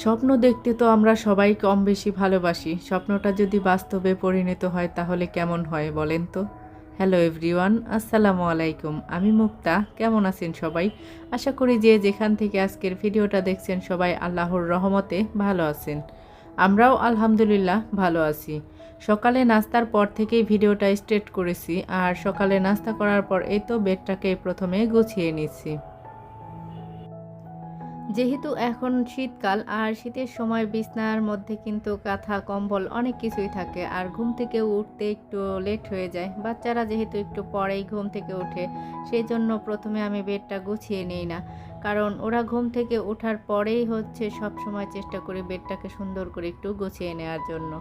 স্বপ্ন দেখতে তো আমরা সবাই কম বেশি ভালোবাসি। স্বপ্নটা যদি বাস্তবে পরিণত হয় তাহলে কেমন হয় বলেন তো? হ্যালো এভরিওয়ান, আসসালামু আলাইকুম। আমি মুক্তা। কেমন আছেন সবাই? আশা করি যে যেখান থেকে আজকের ভিডিওটা দেখছেন সবাই আল্লাহর রহমতে ভালো আছেন। আমরাও আলহামদুলিল্লাহ ভালো আছি। সকালে নাস্তার পর থেকেই ভিডিওটা স্টার্ট করেছি, আর সকালে নাস্তা করার পর এই তো বেডটাকে প্রথমে গুছিয়ে নিচ্ছি। যেহেতু এখন শীতকাল, আর শীতের সময় বিছানার মধ্যে কিন্তু কাঁথা কম্বল অনেক কিছুই থাকে, আর ঘুম থেকে উঠতে একটু লেট হয়ে যায়। বাচ্চারা যেহেতু একটু পরেই ঘুম থেকে ওঠে, সেই জন্য প্রথমে আমি বেডটা গুছিয়ে নিই না, কারণ ওরা ঘুম থেকে ওঠার পরেই হচ্ছে সব সময় চেষ্টা করি বেডটাকে সুন্দর করে একটু গুছিয়ে নেওয়ার জন্য।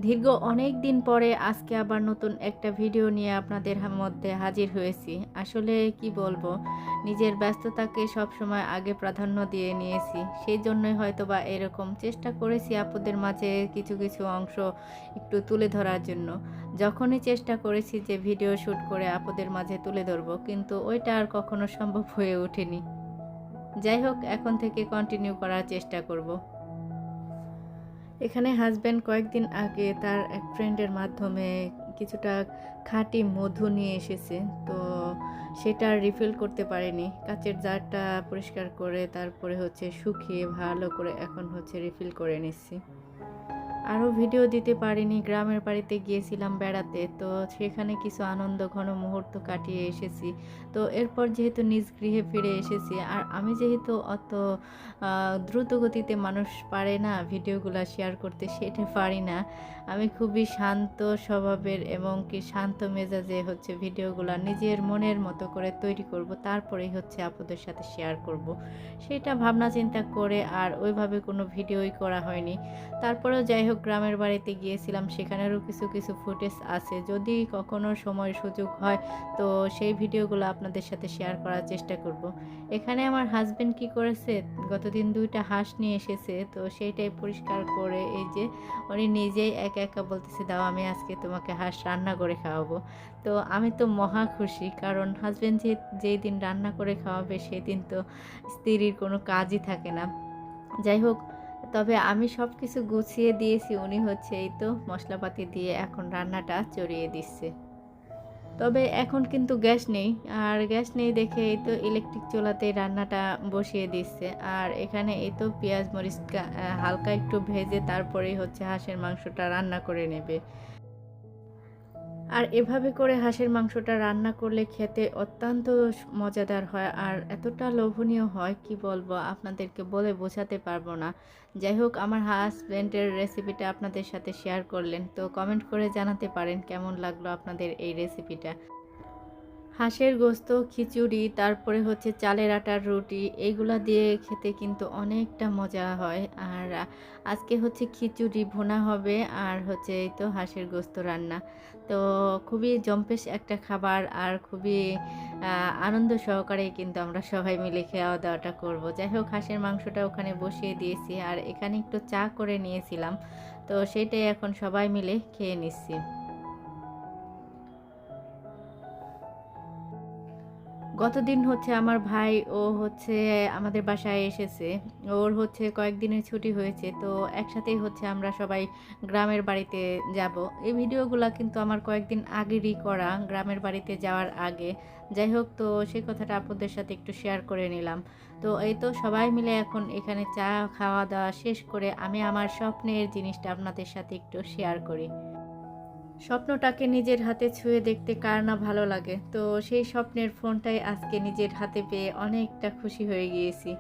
দীর্ঘ অনেক দিন পরে আজকে আবার নতুন একটা ভিডিও নিয়ে আপনাদের মধ্যে হাজির হয়েছি। আসলে কি বলবো, নিজের ব্যস্ততাকে সবসময় আগে প্রাধান্য দিয়ে নিয়েছি, সেই জন্যই হয়তো বা এরকম চেষ্টা করেছি আপনাদের মাঝে কিছু কিছু অংশ একটু তুলে ধরার জন্য। যখনই চেষ্টা করেছি যে ভিডিও শ্যুট করে আপনাদের মাঝে তুলে ধরবো, কিন্তু ওইটা আর কখনো সম্ভব হয়ে ওঠেনি। যাই হোক, এখন থেকে কন্টিনিউ করার চেষ্টা করব। এখানে হাজব্যান্ড কয়েকদিন আগে তার এক ফ্রেন্ডের মাধ্যমে কিছুটা খাঁটি মধু নিয়ে এসেছে, তো সেটা রিফিল করতে পারেনি। কাচের জারটা পরিষ্কার করে তারপরে হচ্ছে শুকিয়ে ভালো করে এখন হচ্ছে রিফিল করে নিচ্ছি। আরও ভিডিও দিতে পারিনি, গ্রামের বাড়িতে গিয়েছিলাম বেড়াতে, তো সেখানে কিছু আনন্দ ঘন মুহূর্ত কাটিয়ে এসেছি। তো এরপর যেহেতু নিজ গৃহে ফিরে এসেছি, আর আমি যেহেতু অত দ্রুত গতিতে মানুষ পারে না ভিডিওগুলো শেয়ার করতে, সেটা পারি না। আমি খুবই শান্ত স্বভাবের এবং কি শান্ত মেজাজে হচ্ছে ভিডিওগুলো নিজের মনের মতো করে তৈরি করব, তারপরেই হচ্ছে আপনাদের সাথে শেয়ার করব। সেটা ভাবনা চিন্তা করে আর ওইভাবে কোনো ভিডিওই করা হয়নি। তারপরেও যাই হোক, গ্রামের বাড়িতে গিয়েছিলাম, সেখানেরও কিছু কিছু ফুটেজ আছে। যদি কখনো সময় সুযোগ হয় তো সেই ভিডিওগুলো আপনাদের সাথে শেয়ার করার চেষ্টা করব। এখানে আমার হাজবেন্ড কি করেছে, গতদিন 2টা হাঁস নিয়ে এসেছে, তো সেইটাই পরিষ্কার করে এই যে উনি নিজেই একা একা বলতেছে, দাও আমি আজকে তোমাকে হাঁস রান্না করে খাওয়াবো। তো আমি তো মহা খুশি, কারণ হাজবেন্ড যেই দিন রান্না করে খাওয়াবে সেদিন তো স্ত্রীর কোনো কাজই থাকে না। যাই হোক, তবে আমি সব কিছু গুছিয়ে দিয়েছি, উনি হচ্ছে এই তো মশলাপাতি দিয়ে এখন রান্নাটা চড়িয়ে দিচ্ছে। তবে এখন কিন্তু গ্যাস নেই, আর গ্যাস নেই দেখে এই তো ইলেকট্রিক চুলাতেই রান্নাটা বসিয়ে দিচ্ছে। আর এখানে এই তো পেঁয়াজ মরিচ হালকা একটু ভেজে তারপরেই হচ্ছে হাঁসের মাংসটা রান্না করে নেবে। আর এভাবে করে হাঁসের মাংসটা রান্না করলে খেতে অত্যন্ত মজাদার হয়, আর এতটা লোভনীয় হয় কি বলবো, আপনাদেরকে বলে বোঝাতে পারবো না। যাই হোক, আমার হাজব্যান্ডের রেসিপিটা আপনাদের সাথে শেয়ার করলেন, তো কমেন্ট করে জানাতে পারেন কেমন লাগলো আপনাদের এই রেসিপিটা। হাঁসের গোস্ত, খিচুড়ি, তারপরে হচ্ছে চালের আটার রুটি, এইগুলা দিয়ে খেতে কিন্তু অনেকটা মজা হয়। আর আজকে হচ্ছে খিচুড়ি ভুনা হবে, আর হচ্ছে এই তো হাঁসের গোস্ত রান্না। তো খুবই জম্পেশ একটা খাবার, আর খুবই আনন্দ সহকারে কিন্তু আমরা সবাই মিলে খাওয়া দাওয়াটা করব। যাই হোক, হাঁসের মাংসটা ওখানে বসিয়ে দিয়েছি, আর এখানে একটু চা করে নিয়েছিলাম, তো সেটাই এখন সবাই মিলে খেয়ে নিচ্ছি। গতদিন হচ্ছে আমার ভাই ও হচ্ছে আমাদের বাসায় এসেছে। ওর হচ্ছে কয়েকদিনের ছুটি হয়েছে, তো একসাথেই হচ্ছে আমরা সবাই গ্রামের বাড়িতে যাব। এই ভিডিওগুলা কিন্তু আমার কয়েকদিন আগেরই করা, গ্রামের বাড়িতে যাওয়ার আগে। যাই হোক, তো সেই কথাটা আপনাদের সাথে একটু শেয়ার করে নিলাম। তো এই তো সবাই মিলে এখন এখানে চা খাওয়া দাওয়া শেষ করে আমি আমার স্বপ্নের জিনিসটা আপনাদের সাথে একটু শেয়ার করি। স্বপ্নটাকে নিজের হাতে ছুঁয়ে দেখতে কার না ভালো লাগে, তো সেই স্বপ্নের ফোনটাই আজকে নিজের হাতে পেয়ে অনেকটা খুশি হয়ে গিয়েছি।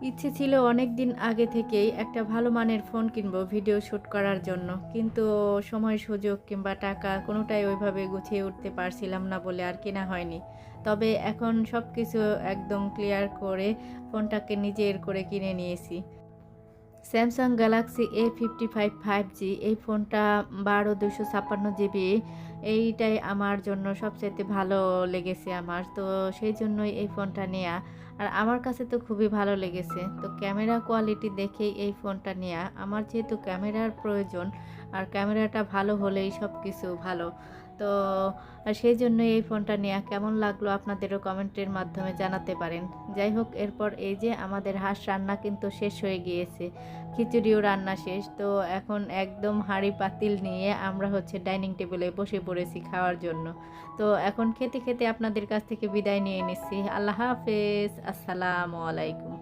ইচ্ছে ছিল অনেক দিন আগে থেকেই একটা ভালো মানের ফোন কিনবো ভিডিও শ্যুট করার জন্য, কিন্তু সময় সুযোগ কিংবা টাকা কোনোটাই ওইভাবে গুছিয়ে উঠতে পারছিলাম না বলে আর কেনা হয়নি। তবে এখন সব কিছু একদম ক্লিয়ার করে ফোনটাকে নিজের করে কিনে নিয়েছি। স্যামসাং গ্যালাক্সি A55 5G এই ফোনটা 12/256 GB এইটাই আমার জন্য সবচাইতে ভালো লেগেছে আমার। তো সেই জন্যই এই ফোনটা নেয়া। আর আমার কাছে তো খুবই ভালো লেগেছে। তো ক্যামেরা কোয়ালিটি দেখেই এই ফোনটা নেয়া। আমার যেহেতু ক্যামেরার প্রয়োজন আর ক্যামেরাটা ভালো হলেই সবকিছু ভালো। তো সেই জন্যই এই ফোনটা নেয়া। কেমন লাগলো আপনাদেরও কমেন্টের মাধ্যমে জানাতে পারেন। যাই হোক এরপর এই যে আমাদের হাঁস রান্না কিন্তু শেষ হয়ে গিয়েছে। খিচুড়িও রান্না শেষ। তো এখন একদম হাঁড়ি পাতিল নিয়ে আমরা হচ্ছে ডাইনিং টেবিলে বসে পড়েছি খাওয়ার জন্য। তো এখন খেতে, খেতে আপনাদের কাছ থেকে বিদায় নিয়ে নিচ্ছি। আল্লাহ হাফেজ। আসসালামু আলাইকুম।